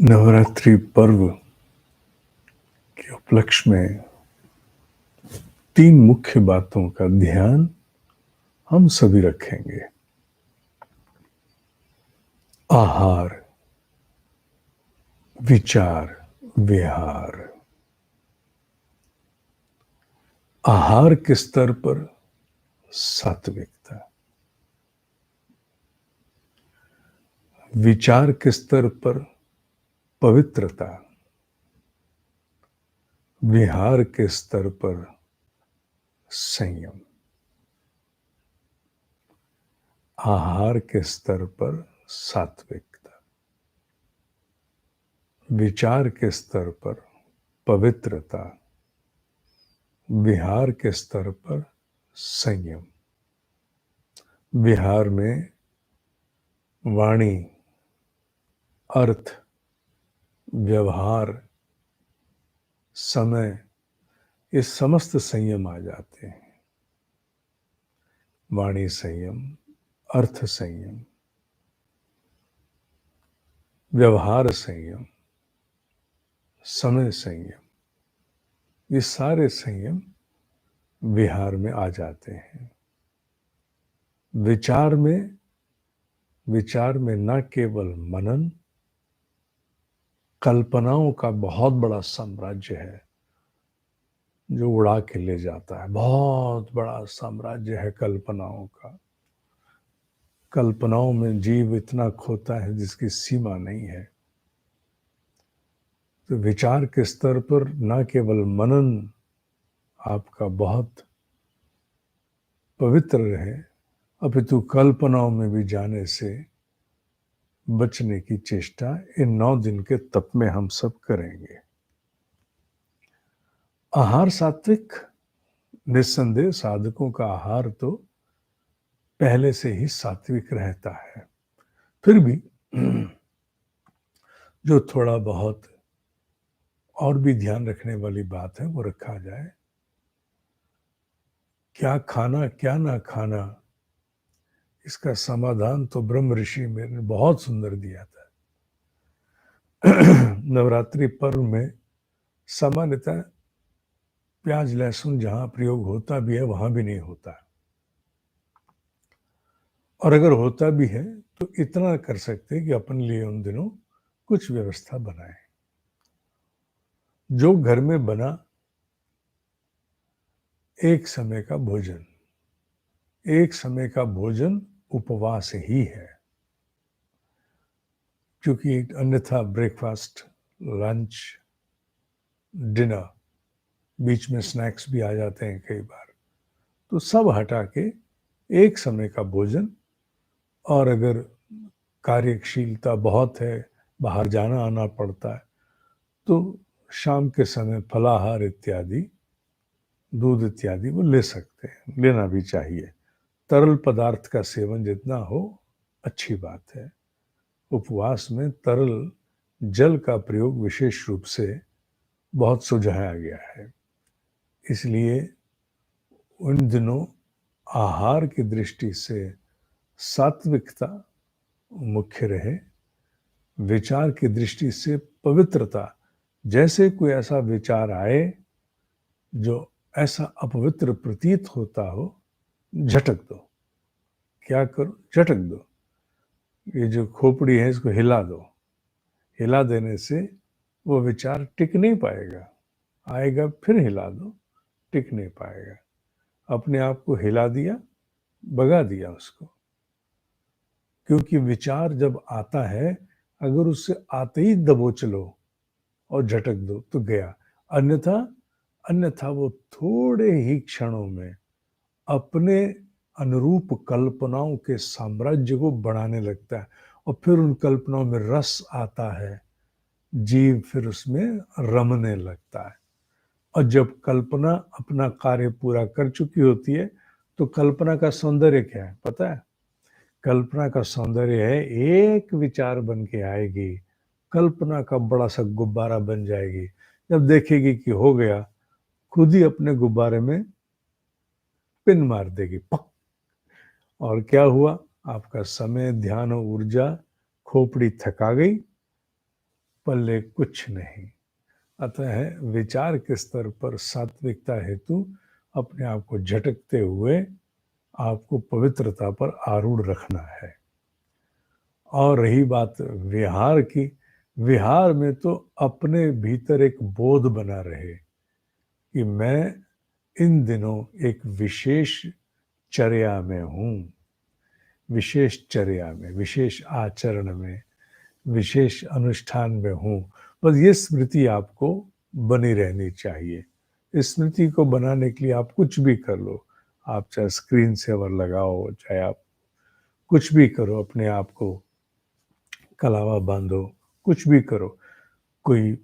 नवरात्रि पर्व के उपलक्ष्य में 3 मुख्य बातों का ध्यान हम सभी रखेंगे। आहार, विचार, विहार। आहार के स्तर पर सात्विकता, विचार के स्तर पर पवित्रता, विहार के स्तर पर संयम। आहार के स्तर पर सात्विकता, विचार के स्तर पर पवित्रता, विहार के स्तर पर संयम। विहार में वाणी, अर्थ, व्यवहार, समय, ये समस्त संयम आ जाते हैं। वाणी संयम, अर्थ संयम, व्यवहार संयम, समय संयम, ये सारे संयम विहार में आ जाते हैं। विचार में न केवल मनन, कल्पनाओं का बहुत बड़ा साम्राज्य है जो उड़ा के ले जाता है। बहुत बड़ा साम्राज्य है कल्पनाओं का। कल्पनाओं में जीव इतना खोता है जिसकी सीमा नहीं है। तो विचार के स्तर पर न केवल मनन आपका बहुत पवित्र रहे, अपितु कल्पनाओं में भी जाने से बचने की चेष्टा इन 9 दिन के तप में हम सब करेंगे। आहार सात्विक, निस्संदेह साधकों का आहार तो पहले से ही सात्विक रहता है। फिर भी जो थोड़ा बहुत और भी ध्यान रखने वाली बात है वो रखा जाए। क्या खाना क्या ना खाना, इसका समाधान तो ब्रह्म ऋषि ने बहुत सुंदर दिया था। नवरात्रि पर्व में सामान्यतः प्याज लहसुन जहां प्रयोग होता भी है वहां भी नहीं होता, और अगर होता भी है तो इतना कर सकते हैं कि अपन लिए उन दिनों कुछ व्यवस्था बनाए। जो घर में बना एक समय का भोजन, एक समय का भोजन उपवास ही है, क्योंकि अन्यथा ब्रेकफास्ट, लंच, डिनर, बीच में स्नैक्स भी आ जाते हैं कई बार, तो सब हटा के एक समय का भोजन। और अगर कार्यशीलता बहुत है, बाहर जाना आना पड़ता है, तो शाम के समय फलाहार इत्यादि, दूध इत्यादि वो ले सकते हैं, लेना भी चाहिए। तरल पदार्थ का सेवन जितना हो अच्छी बात है। उपवास में तरल जल का प्रयोग विशेष रूप से बहुत सुझाया गया है। इसलिए उन दिनों आहार की दृष्टि से सात्विकता मुख्य रहे, विचार की दृष्टि से पवित्रता। जैसे कोई ऐसा विचार आए जो ऐसा अपवित्र प्रतीत होता हो, झटक दो। क्या करो? झटक दो। ये जो खोपड़ी है इसको हिला दो। हिला देने से वो विचार टिक नहीं पाएगा, आएगा फिर हिला दो, टिक नहीं पाएगा। अपने आप को हिला दिया, भगा दिया उसको। क्योंकि विचार जब आता है, अगर उससे आते ही दबोच लो और झटक दो तो गया। अन्यथा वो थोड़े ही क्षणों में अपने अनुरूप कल्पनाओं के साम्राज्य को बढ़ाने लगता है, और फिर उन कल्पनाओं में रस आता है, जीव फिर उसमें रमने लगता है। और जब कल्पना अपना कार्य पूरा कर चुकी होती है तो कल्पना का सौंदर्य क्या है पता है? कल्पना का सौंदर्य है एक विचार बन के आएगी, कल्पना का बड़ा सा गुब्बारा बन जाएगी। जब देखेगी कि हो गया, खुद ही अपने गुब्बारे में पिन मार देगी, पक। और क्या हुआ? आपका समय, ध्यान और ऊर्जा, खोपड़ी थका गई, पल्ले कुछ नहीं। अतः विचार के स्तर पर सात्विकता हेतु अपने आप को झटकते हुए आपको पवित्रता पर आरूढ़ रखना है। और रही बात विहार की, विहार में तो अपने भीतर एक बोध बना रहे कि मैं इन दिनों एक विशेष चर्या में हूँ, विशेष चर्या में, विशेष आचरण में, विशेष अनुष्ठान में हूँ। बस ये स्मृति आपको बनी रहनी चाहिए। इस स्मृति को बनाने के लिए आप कुछ भी कर लो। आप चाहे स्क्रीन सेवर लगाओ, चाहे आप कुछ भी करो, अपने आप को कलावा बांधो, कुछ भी करो। कोई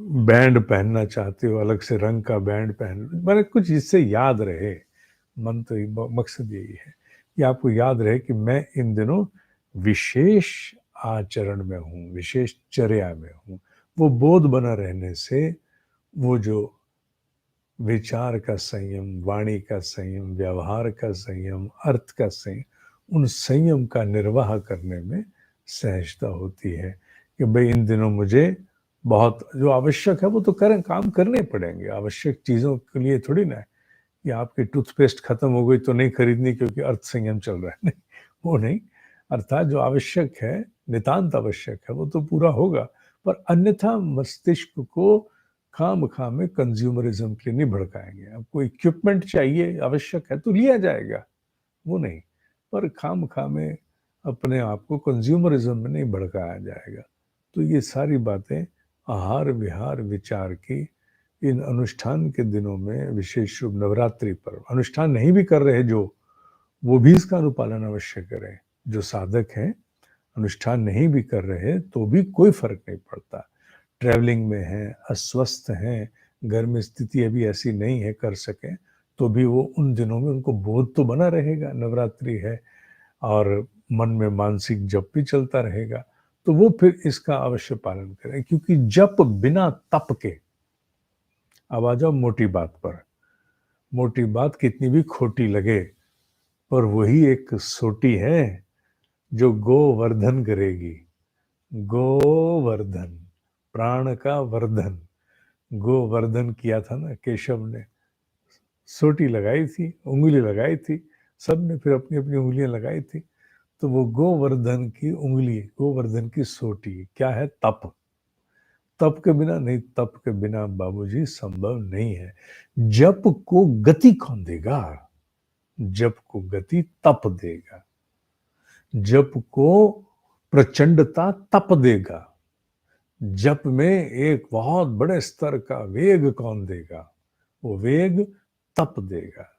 बैंड पहनना चाहते हो, अलग से रंग का बैंड पहन लो, मैंने कुछ जिससे याद रहे। मन तो मकसद यही है कि आपको याद रहे कि मैं इन दिनों विशेष आचरण में हूँ, विशेष चर्या में हूँ। वो बोध बना रहने से वो जो विचार का संयम, वाणी का संयम, व्यवहार का संयम, अर्थ का संयम, उन संयम का निर्वाह करने में सहजता होती है कि भाई इन दिनों मुझे बहुत जो आवश्यक है वो तो करें, काम करने पड़ेंगे। आवश्यक चीज़ों के लिए थोड़ी ना है कि आपकी टूथपेस्ट खत्म हो गई तो नहीं खरीदनी क्योंकि अर्थ संयम चल रहा है, नहीं, वो नहीं। अर्थात जो आवश्यक है, नितांत आवश्यक है, वो तो पूरा होगा, पर अन्यथा मस्तिष्क को खाम-खा में कंज्यूमरिज्म के लिए नहीं भड़काएँगे। आपको इक्विपमेंट चाहिए, आवश्यक है तो लिया जाएगा, वो नहीं। पर खाम-खा में अपने आप को कंज्यूमरिज्म में नहीं भड़काया जाएगा। तो ये सारी बातें आहार, विहार, विचार की इन अनुष्ठान के दिनों में, विशेष रूप नवरात्रि पर्व, अनुष्ठान नहीं भी कर रहे जो, वो भी इसका अनुपालन अवश्य करें। जो साधक हैं, अनुष्ठान नहीं भी कर रहे तो भी कोई फ़र्क नहीं पड़ता। ट्रैवलिंग में हैं, अस्वस्थ हैं, घर में स्थिति अभी ऐसी नहीं है कर सकें, तो भी वो उन दिनों में उनको बोध तो बना रहेगा, नवरात्रि है और मन में मानसिक जप भी चलता रहेगा। तो वो फिर इसका अवश्य पालन करें, क्योंकि जप बिना तप के, अब आ जाओ मोटी बात पर। मोटी बात कितनी भी खोटी लगे, पर वही एक सोटी है जो गोवर्धन करेगी। गोवर्धन, प्राण का वर्धन। गोवर्धन किया था ना केशव ने, सोटी लगाई थी, उंगली लगाई थी, सबने फिर अपनी अपनी उंगलियां लगाई थी। तो वो गोवर्धन की उंगली, गोवर्धन की सोटी क्या है? तप। तप के बिना नहीं, तप के बिना बाबूजी संभव नहीं है। जप को गति कौन देगा? जप को गति तप देगा। जप को प्रचंडता तप देगा। जप में एक बहुत बड़े स्तर का वेग कौन देगा? वो वेग तप देगा।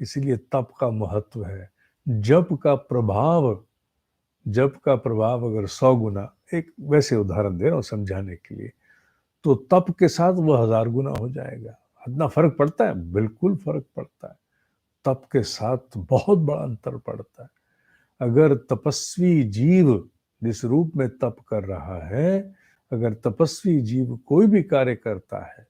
इसलिए तप का महत्व है। जप का प्रभाव, जप का प्रभाव अगर 100 गुना, एक वैसे उदाहरण दे रहा हूं समझाने के लिए, तो तप के साथ वो 1000 गुना हो जाएगा। इतना फर्क पड़ता है? बिल्कुल फर्क पड़ता है। तप के साथ बहुत बड़ा अंतर पड़ता है। अगर तपस्वी जीव जिस रूप में तप कर रहा है, अगर तपस्वी जीव कोई भी कार्य करता है,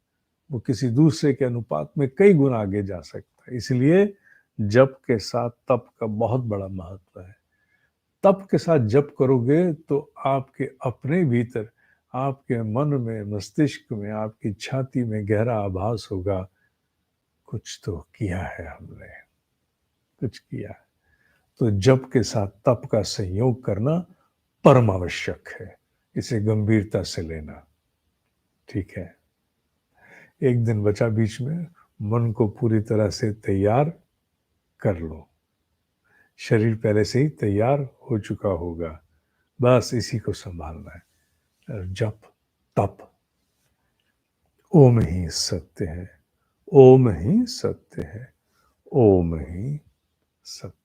वो किसी दूसरे के अनुपात में कई गुना आगे जा सकता है। इसलिए जप के साथ तप का बहुत बड़ा महत्व है। तप के साथ जप करोगे तो आपके अपने भीतर, आपके मन में, मस्तिष्क में, आपकी छाती में गहरा आभास होगा, कुछ तो किया है हमने, कुछ किया है। तो जप के साथ तप का संयोग करना परम आवश्यक है। इसे गंभीरता से लेना, ठीक है? एक दिन बचा बीच में, मन को पूरी तरह से तैयार कर लो। शरीर पहले से ही तैयार हो चुका होगा, बस इसी को संभालना है। जप, तप, ओम ही सत्य है, ओम ही सत्य है, ओम ही सत्य।